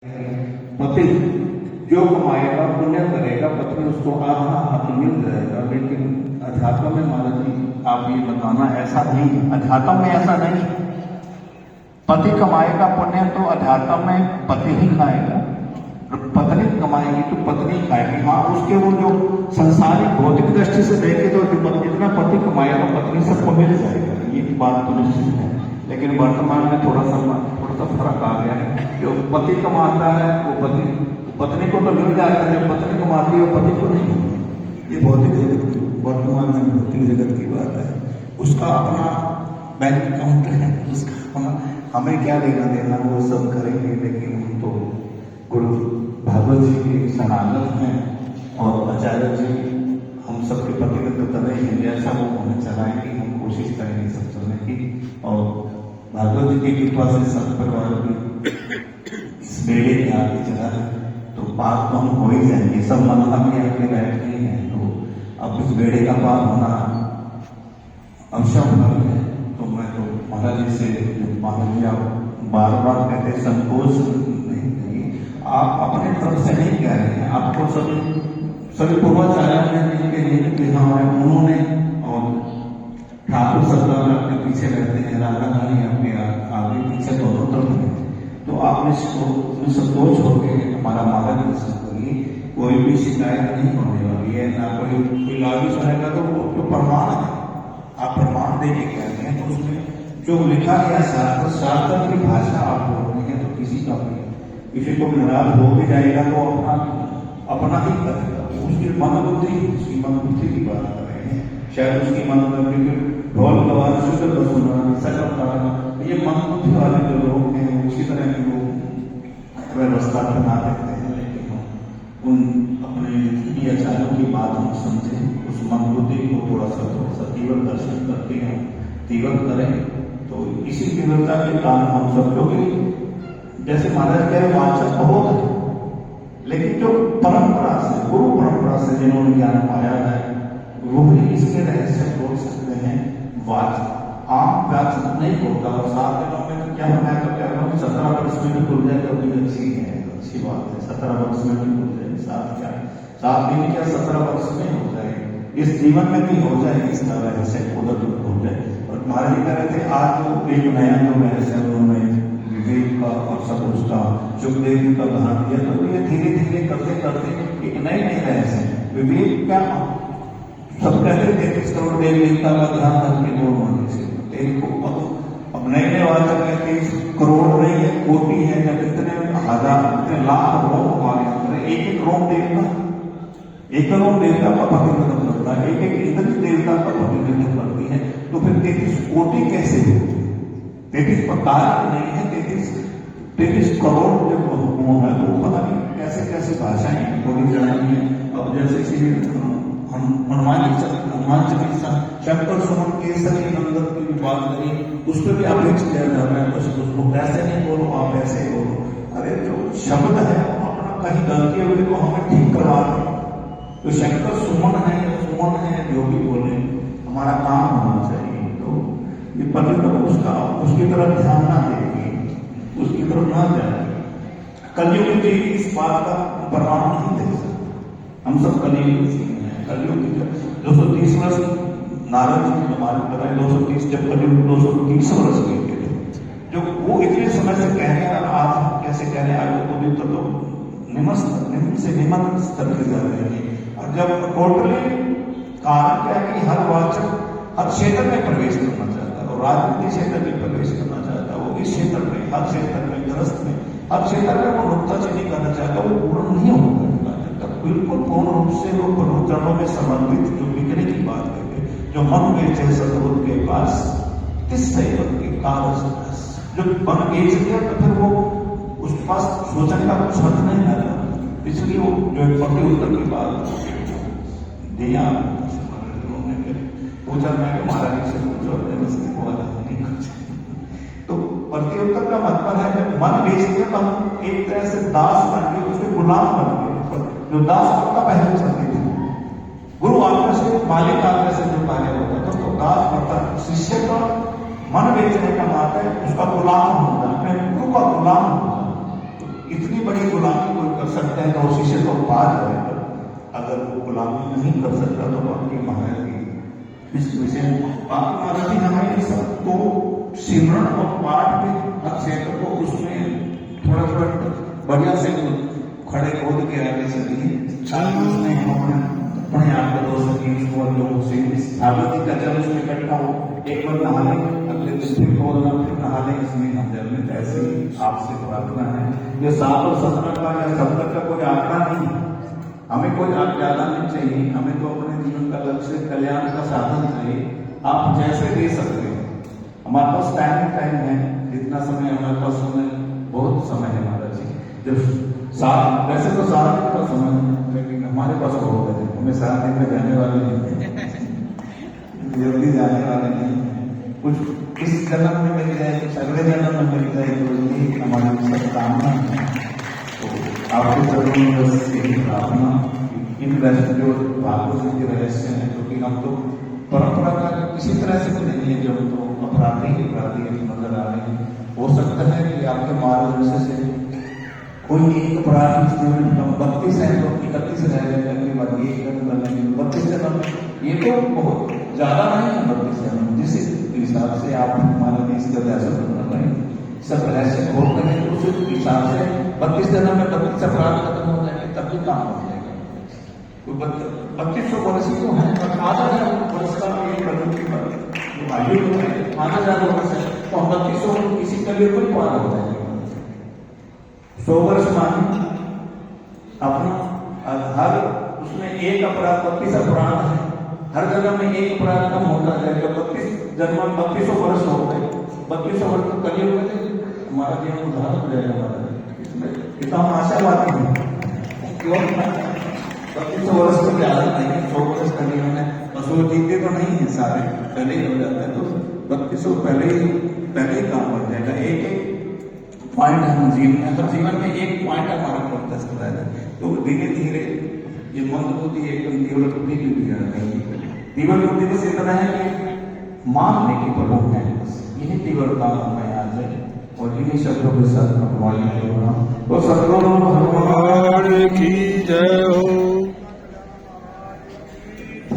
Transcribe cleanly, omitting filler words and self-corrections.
पति जो कमाएगा पुण्य करेगा, पत्नी उसको आधा हक मिल जाएगा। लेकिन अध्यात्म में महाराज जी आप ये बताना ऐसा नहीं है, अध्यात्म में ऐसा नहीं। पति कमाएगा पुण्य तो अध्यात्म में पति ही खाएगा, पत्नी कमाएगी तो पत्नी खाएगी। हाँ, उसके वो जो संसारिक भौतिक दृष्टि से देखे तो जितना पति कमाएगा पत्नी सबको मिल जाएगा, ये बात तो निश्चित है। लेकिन वर्तमान में थोड़ा सा फर्क आ गया है। जो पति कमाता है वो पत्नी को तो मिल जाता है, जब पत्नी कमाती है वो पति को नहीं। ये भौतिक जगत, वर्तमान में भौतिक जगत की बात है। उसका अपना बैंक अकाउंट है, उसका अपना, हमें क्या लेना देना वो सब करेंगे। लेकिन हम तो गुरु भागवत जी के शरणागत हैं और आचार्य जी हम सबके प्रतिबद्ध कर रहे हैं, जैसा वो हमें चलाएंगे हम कोशिश करेंगे सब चलने की। और भागवत जी की कृपा से सब परिवार भी इस बेड़े के आगे चला है तो पाप तो हम हो ही जाएंगे। सब मन में आके बैठे हैं तो अब इस बेड़े का पाप होना अवश्य है। तो मैं तो महाराज जी से, महाराज जी आप बार बार कहते संकोच नहीं करिए, आप अपने तरफ से नहीं कह रहे हैं। आपको सभी पूर्वाचार्यों ने हमारे उन्होंने और ठाकुर सरकार अपने पीछे रहते हैं, राधा रानी अपने आगे पीछे दोनों तरफ हैं। तो आपने संतोष होकर हमारा मार्गदर्शन करिए, कोई भी शिकायत नहीं होने वाली है, ना कोई लागू सुनेगा तो वो प्रमाण है, आप प्रमाण देके कहते हैं। तो उसमें जो लिखा गया शास्त्र की भाषा आप बोल रहे हैं तो किसी का भी किसी को नाराज हो भी जाएगा तो अपना ही करेगा, उसकी मन बुद्धि की बात कर रहे हैं। शायद उसकी मन बुद्धि ढोल गवाना शुद्ध सुनना सकल कराना, ये मन बुद्धि वाले जो लोग हैं उसी तरह की वो व्यवस्था बना देते हैं। लेकिन हम उन अपने आचार्यों की बात हम समझें, उस मन बुद्धि को थोड़ा सा तीव्र दर्शन करके हम तीव्र करें। तो इसी तीव्रता के कारण हम सब जो जैसे महाराज कह रहे वाचक बहुत है, लेकिन जो परंपरा से, गुरु परंपरा से जिन्होंने ज्ञान पाया है वो ही इसके रहस्य बोल सकते हैं। वाचक आम वाचक नहीं होता। और 7 दिनों में क्या मैं तो कह रहा हूँ 17 वर्ष में भी खुल जाए तो भी अच्छी बात है। 17 वर्ष में भी खुल जाए, 7 दिन क्या 17 वर्ष में हो जाए, इस जीवन में भी हो जाए, इसका रहस्य उधर हो जाए। और महाराज जी कह रहे थे आज जो एक नया जो रहस्य उन्होंने विवेक का और सब उसका सुखदेव का ध्यान दिया, तो ये धीरे धीरे करते करते एक नए रहस्य विवेक क्या सब कहते 33 करोड़ देव देवता का ध्यान करके बोल होने से तेरे को अब नए वाचक है 23 करोड़ नहीं है, कोटि है, जब इतने हजार इतने लाख रोम हमारे अंदर, एक रोम देवता, एक रोम देवता का प्रतिनिधित्व करता है, एक इंद्र देवता का प्रतिनिधित्व करती है। तो फिर 33 कोटि कैसे हो? 33 प्रकार नहीं है, 33 करोड़ जब वो है तो पता नहीं कैसे कैसे भाषाएं बोली जानी है। अब जैसे हनुमान चालीसा शंकर सुमन केसरी नंदन की बात करी, उस पर भी अपेक्ष किया जा रहा है, उसको ऐसे नहीं बोलो आप ऐसे बोलो। अरे जो शब्द है अपना कहीं गलती हुई तो हमें ठीक करवा दें। तो शंकर सुमन है जो भी बोले हमारा काम होना चाहिए। तो ये पर्यटक उसकी तरफ ध्यान ना देंगे, उसकी तरफ ना जाए। कलयुग जी इस बात का प्रमाण नहीं दे सकते, हम सब कलयुग कलयुग 230 वर्ष नारद जी हमारे बताए 230 जब कलयुग 230 वर्ष के थे, जो वो इतने समय से कह रहे हैं, आज कैसे कह रहे हैं आगे तो भी तो निम्न स्तर के जा रहे हैं। और जब टोटली कारण क्या है कि हर वाचक हर क्षेत्र में प्रवेश करना चाहता है और राजनीतिक क्षेत्र में प्रवेश करना चाहता है, वो इस क्षेत्र में हर क्षेत्र में गृहस्थ में हर क्षेत्र में वो नुक्ताचीनी करना चाहता है, वो पूर्ण नहीं होगा। बिल्कुल पूर्ण रूप से वो प्रवचनों में समन्वित जो बिकने की बात करते, जो मन बेचे सतगुरु के पास किस सेवक के कागज, जो मन बेच गया तो फिर वो उसके पास सोचने का कुछ हद नहीं रहता। इसलिए वो जो पति उत्तर की बात दिया पूछा, मैं महाराज से पूछो तो पति उत्तर का मतलब है जब मन बेच गया तो हम एक तरह से दास बन गए, उसके गुलाम बन गए। जो दास का पहले चलते थे, गुरु आज्ञा से मालिक आज्ञा से जो कार्य होता था तो दास पता शिष्य का मन बेचने का नाता है, उसका गुलाम होता है, अपने गुरु का गुलाम होता है। तो इतनी इतनी बड़ी गुलामी कोई कर सकता है तो उसी से तो पा जाएगा। अगर वो गुलामी नहीं कर सकता तो बाकी महाराज जी इस विषय बाकी महाराज जी हमारे सबको सिमरण और पाठ में हर क्षेत्र को उसमें थोड़ा थोड़ा बढ़िया से खड़े खोद के आगे सके उसमें अपने आप को 2 से 3 लोगों से स्थापित का जब उसमें इकट्ठा हो एक बार नहा लें, अगले दिन फिर खोलना फिर नहा लें, इसमें हम जल में ऐसे ही आपसे प्रार्थना है। ये 7 और 17 का या 70 का कोई आंकड़ा नहीं, हमें कोई ज्यादा नहीं चाहिए, हमें तो अपने जीवन का लक्ष्य कल्याण का साधन चाहिए। आप जैसे दे सकते हैं, हमारे पास टाइम है, जितना समय हमारे पास समय बहुत समय है महाराज जी। जब वैसे तो 7 दिन का समय है, लेकिन हमारे पास बहुत है, हमें 7 दिन में जाने वाले नहीं, जल्दी जाने वाले नहीं, कुछ इस जन्म में मिल जाए, कुछ अगले जन्म में मिल जाए, तो यही हमारी सब कामना है। तो आपके चरणों में बस यही प्रार्थना, इन रहस्य जो भागवत के रहस्य हैं, क्योंकि हम तो परंपरा का किसी तरह से तो नहीं है, जो तो अपराधी नजर आ रहे हैं। हो सकता है कि आपके मार्गदर्शन से कोई एक अपराधी 32 है तो 31 रह जाएगा, कि बाद ये कर्म करने 32 जन्म, ये तो बहुत ज्यादा नहीं है 32 जन्म, जिस हिसाब से आप हमारे देश का रहस्य कर रहे हैं, सब रहस्य खोल रहे हैं, उस हिसाब से 32 जन्म में 32 अपराध खत्म हो जाएंगे, तब भी काम हो जाएगा। तो 3200 वर्ष तो है, आधा वर्ष का एक कदम की आयु है, 5000 वर्ष है, तो 3200 किसी के लिए कोई पार हो जाएगा। 100 वर्ष माने अपना हर उसमें एक अपराध 32 अपराध है, हर जन्म में एक अपराध कम होता जाएगा। 32 जन्म में 3200 वर्ष हो गए, 3200 वर्ष तो कलियुग में हमारा जीवन उद्धार हो जाएगा। हमारा इसमें इतना हम आशावादी हैं, क्यों 3200 वर्ष तो ज्यादा नहीं है, 100 वर्ष कलियुग में पशु जीते तो नहीं है, सारे पहले ही हो जाता है, तो 3200 पहले ही काम हो जाएगा। एक पॉइंट हम जीवन में एक पॉइंट हमारा प्रोसेस कर रहा है, तो धीरे धीरे ये मंद बुद्धि एकदम तीव्र बुद्धि की भी तीव्र बुद्धि बस इतना है कि मानने की प्रलोभ है, यही तीव्रता हमें आज है। और इन्हीं शब्दों के साथ भगवान तो सतगुरु भगवान की जय हो।